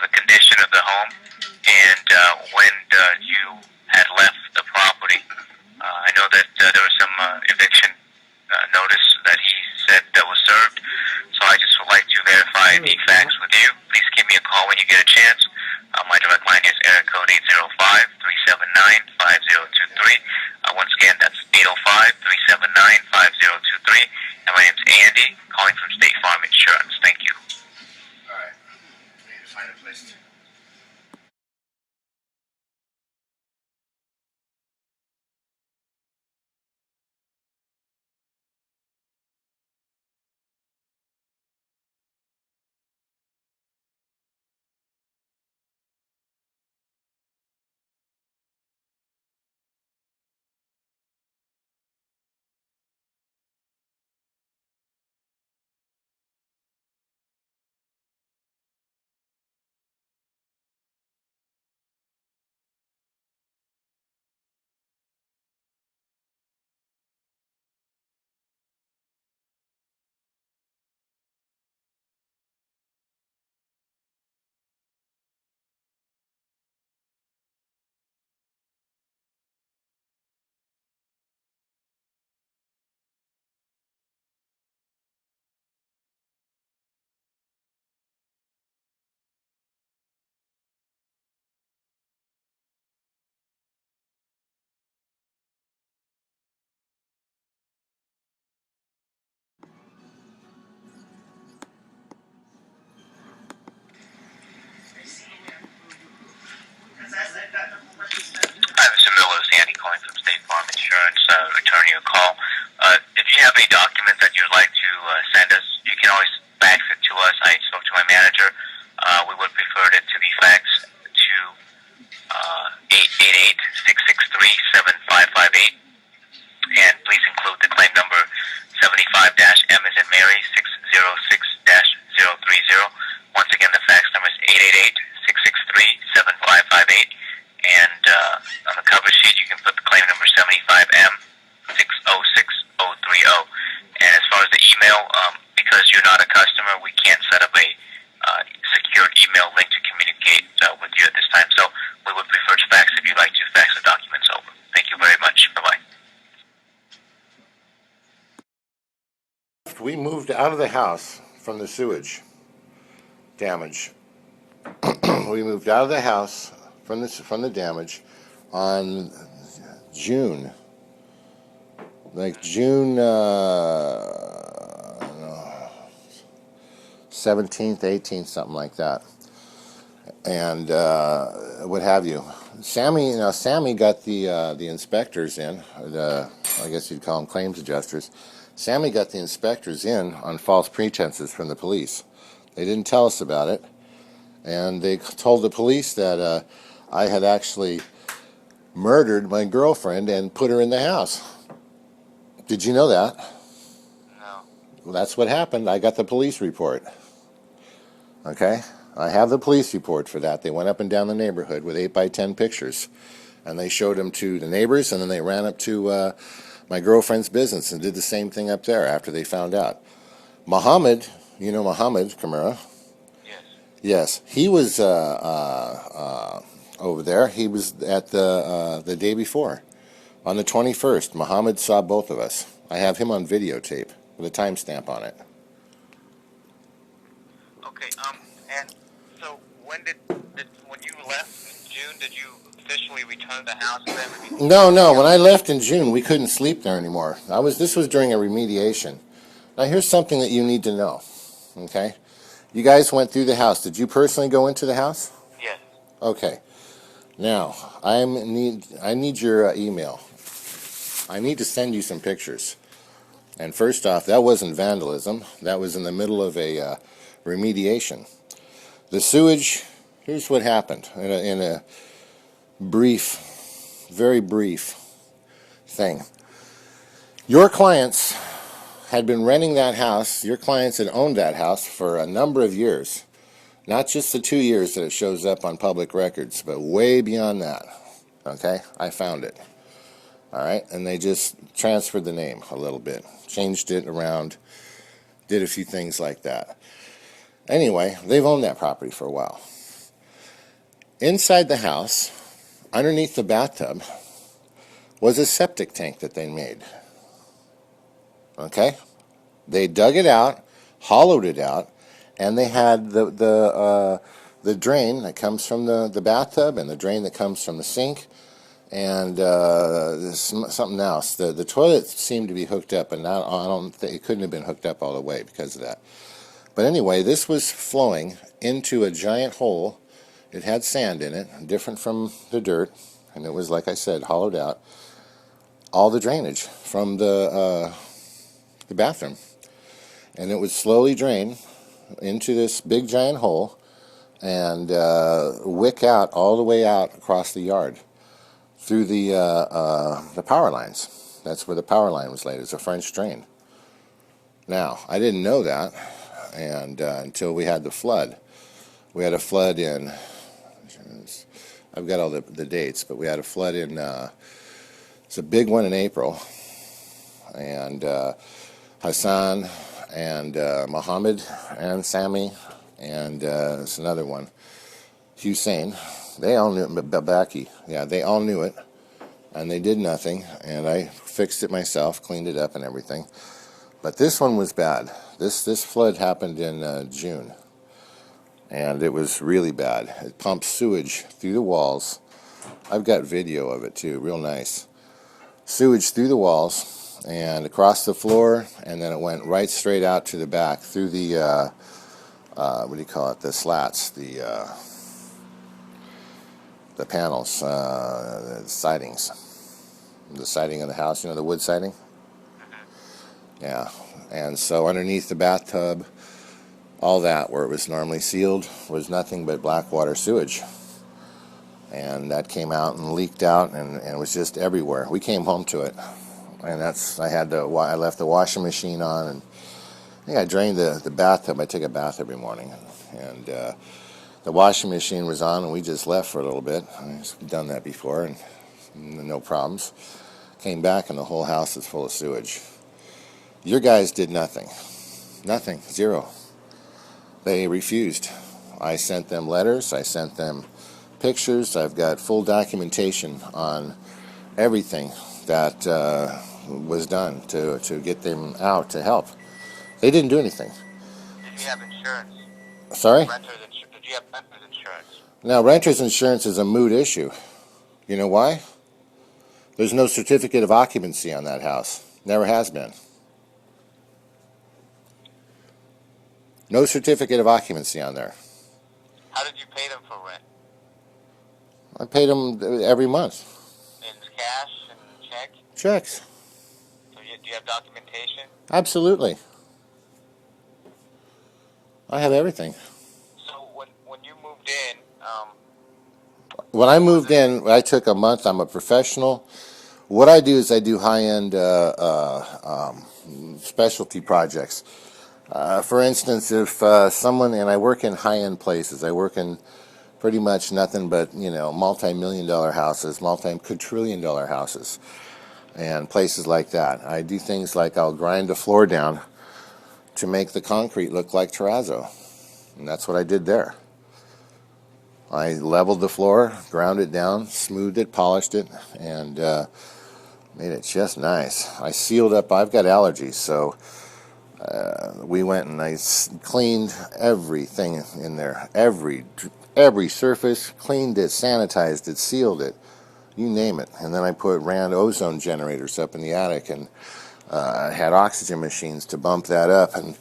the condition of the home, and when you had left the property. I know that there was some eviction notice that he said that was served, so I just would like to verify the facts with you. Please give me a call when you get a chance. My direct line is area code 805-379-5023. Once again, that's 805-379-5023. And my name's Andy, calling from State Farm Insurance. Thank you. All right. We need to find a place to... Hi, Mr. Miller. It's Andy calling from State Farm Insurance, returning your call. If you have any documents that you'd like to send us, you can always fax it to us. I spoke to my manager. We would prefer it to be faxed to 888-663-7558. And please include the claim number 75-M as in Mary 606-030. Once again, the fax number is 888-663-7558. And on the cover sheet, you can put the claim number 75M 606030. And as far as the email, because you're not a customer, we can't set up a secured email link to communicate with you at this time. So we would prefer to fax if you'd like to fax the documents over. Thank you very much. Bye-bye. We moved out of the house from the sewage damage. We moved out of the house from the damage on June 17th, 18th, something like that, and what have you. Sammy got the inspectors in. I guess you'd call them claims adjusters. Sammy got the inspectors in on false pretenses from the police. They didn't tell us about it, and they told the police that I had actually murdered my girlfriend and put her in the house. Did you know that? No. Well, that's what happened. I got the police report. Okay? I have the police report for that. They went up and down the neighborhood with 8x10 pictures, and they showed them to the neighbors, and then they ran up to my girlfriend's business and did the same thing up there after they found out. Muhammad, you know Muhammad Kamara? Yes. Yes, he was over there. He was at the day before, on the 21st. Muhammad saw both of us. I have him on videotape with a timestamp on it. Okay. And so when you left in June, did you officially return the house to them? No. When I left in June, we couldn't sleep there anymore. This was during a remediation. Now, here's something that you need to know. Okay, you guys went through the house. Did you personally go into the house? Yes. Okay. Now, I need your email. I need to send you some pictures. And first off, that wasn't vandalism. That was in the middle of a remediation. The sewage. Here's what happened in a brief, very brief thing. Your clients had been renting that house. Your clients had owned that house for a number of years. Not just the 2 years that it shows up on public records, but way beyond that. Okay? I found it. All right? And they just transferred the name a little bit. Changed it around. Did a few things like that. Anyway, they've owned that property for a while. Inside the house, underneath the bathtub, was a septic tank that they made. Okay? They dug it out, hollowed it out, and they had the drain that comes from the bathtub and the drain that comes from the sink and something else. The toilet seemed to be hooked up, and I don't think it couldn't have been hooked up all the way because of that. But anyway, this was flowing into a giant hole. It had sand in it, different from the dirt, and it was, like I said, hollowed out. All the drainage from the bathroom. And it would slowly drain into this big giant hole and wick out all the way out across the yard through the power lines. That's where the power line was laid. It's a French drain. Now, I didn't know that and until we had the flood. We had a flood in, I've got all the dates, but we had a flood in, it's a big one in April. And Hassan and Mohammed and Sammy and it's another one, Hussein. They all knew it. Babaki. Yeah, they all knew it, and they did nothing. And I fixed it myself, cleaned it up, and everything. But this one was bad. This flood happened in June, and it was really bad. It pumped sewage through the walls. I've got video of it too, real nice. Sewage through the walls and across the floor, and then it went right straight out to the back through the what do you call it? The slats, the panels, the sidings, the siding of the house. You know, the wood siding. Yeah, and so underneath the bathtub, all that where it was normally sealed was nothing but black water sewage. And that came out and leaked out, and it was just everywhere. We came home to it, and I left the washing machine on, and I think I drained the bathtub. I take a bath every morning, and the washing machine was on, and we just left for a little bit. I've done that before, and no problems. Came back, and the whole house is full of sewage. Your guys did nothing. Nothing. Zero. They refused. I sent them letters. I sent them pictures. I've got full documentation on everything that was done to get them out to help. They didn't do anything. Did you have insurance? Sorry? Did you have renter's insurance? Now, renter's insurance is a moot issue. You know why? There's no certificate of occupancy on that house. Never has been. No certificate of occupancy on there. How did you pay them for rent? I paid them every month. In cash and check? Checks. So do you have documentation? Absolutely. I have everything. So when you moved in, when I moved in, I took a month. I'm a professional. What I do is I do high-end specialty projects. For instance, if someone, and I work in high-end places, I work in pretty much nothing but, multi-million-dollar houses, multi-quadrillion-dollar houses, and places like that. I do things like I'll grind the floor down to make the concrete look like terrazzo, and that's what I did there. I leveled the floor, ground it down, smoothed it, polished it, and made it just nice. I sealed up. I've got allergies, so we went and I cleaned everything in there, every surface, cleaned it, sanitized it, sealed it, you name it. And then I ran ozone generators up in the attic, and had oxygen machines to bump that up, and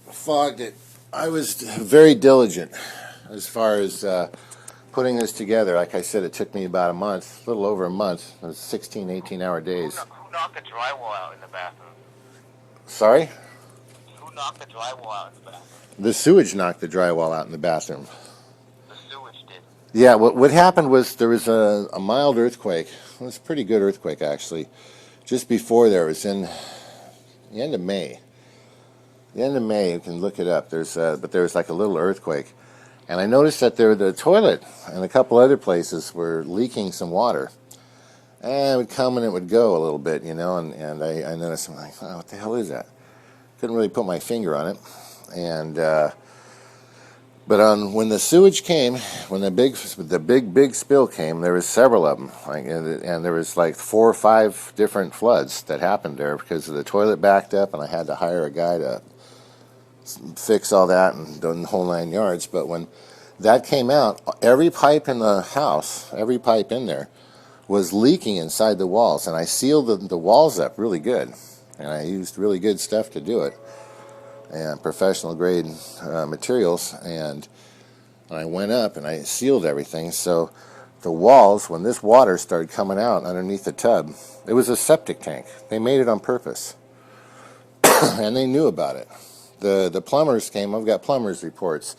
fogged it. I was very diligent as far as putting this together. Like I said, it took me about a month, a little over a month. It was 16, 18-hour days. who knocked the drywall out in the bathroom? Sorry? Who knocked the drywall out in the bathroom? The sewage knocked the drywall out in the bathroom. The sewage did. Yeah, what happened was there was a mild earthquake. It was a pretty good earthquake, actually. Just before there, it was in the end of May. The end of May, you can look it up. But there was like a little earthquake. And I noticed that the toilet and a couple other places were leaking some water. And it would come and it would go a little bit, and I noticed, I'm like, oh, what the hell is that? Couldn't really put my finger on it. And But when the sewage came, when the big spill came, there was several of them, and there was like 4 or 5 different floods that happened there because the toilet backed up, and I had to hire a guy to fix all that and the whole 9 yards. But when that came out, every pipe in the house, every pipe in there, was leaking inside the walls, and I sealed the walls up really good, and I used really good stuff to do it, and professional grade materials, and I went up and I sealed everything. So the walls, when this water started coming out underneath the tub, it was a septic tank. They made it on purpose, and they knew about it. The plumbers came. I've got plumbers reports.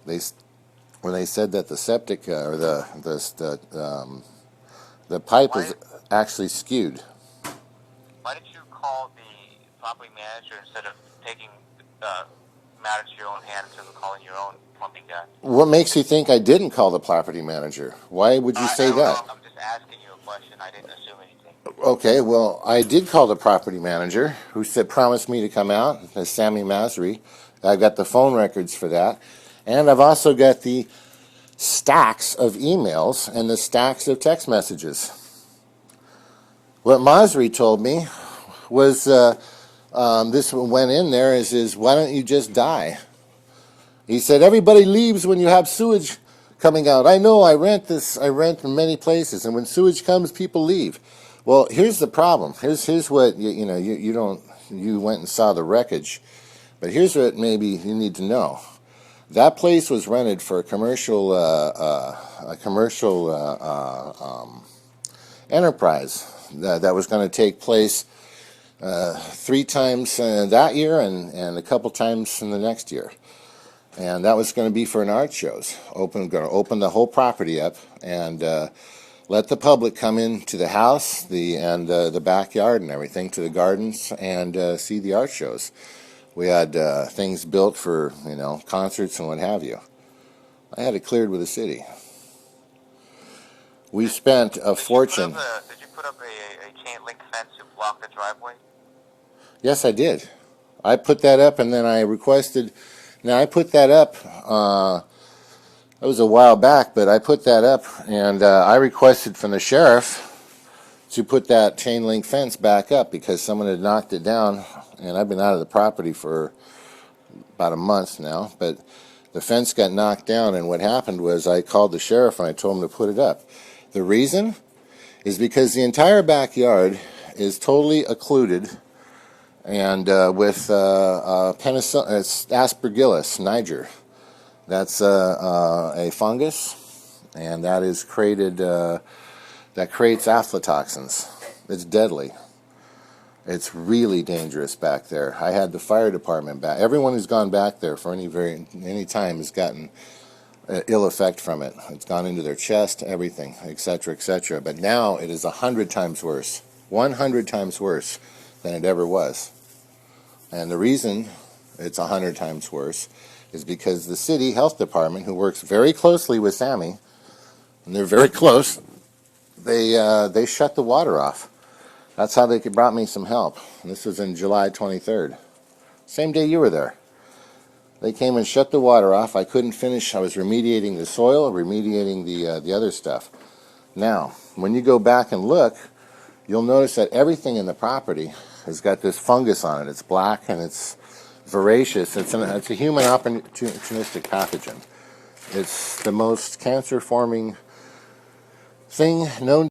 When they said that the septic or the pipe was actually skewed. Why did you call the property manager instead of taking matters to your own hands and calling your own plumbing guy? What makes you think I didn't call the property manager? Why would you say that? I'm just asking you a question. I didn't assume anything. Okay, well, I did call the property manager, who promised me to come out, Sammy Masri. I've got the phone records for that. And I've also got the stacks of emails and the stacks of text messages. What Masri told me was, this went in there, is why don't you just die? He said, everybody leaves when you have sewage coming out. I know, I rent in many places, and when sewage comes, people leave. Well, here's the problem. Here's what, you went and saw the wreckage, but here's what maybe you need to know. That place was rented for a commercial enterprise that was going to take place 3 times that year and a couple times in the next year. And that was going to be for an art shows. Going to open the whole property up and let the public come into the house, the backyard and everything, to the gardens, and see the art shows. We had things built for, concerts and what have you. I had it cleared with the city. We spent a fortune. Did you put up a chain link fence to block the driveway? Yes, I did. I put that up, and then I requested. Now, I put that up. That was a while back, but I put that up, and I requested from the sheriff to put that chain link fence back up because someone had knocked it down, and I've been out of the property for about a month now, but the fence got knocked down, and what happened was I called the sheriff and I told him to put it up. The reason is because the entire backyard is totally occluded and with penicillin, it's aspergillus niger. That's a fungus, and that is that creates aflatoxins. It's deadly. It's really dangerous back there. I had the fire department back. Everyone who's gone back there for any time has gotten ill effect from it. It's gone into their chest, everything, etc., etc. But now it is 100 times worse. 100 times worse than it ever was. And the reason it's 100 times worse is because the city health department, who works very closely with Sammy, and they're very close, they shut the water off. That's how they brought me some help. And this was in July 23rd. Same day you were there. They came and shut the water off. I couldn't finish. I was remediating the soil, remediating the other stuff. Now, when you go back and look, you'll notice that everything in the property has got this fungus on it. It's black and it's voracious. It's a human opportunistic pathogen. It's the most cancer-forming thing known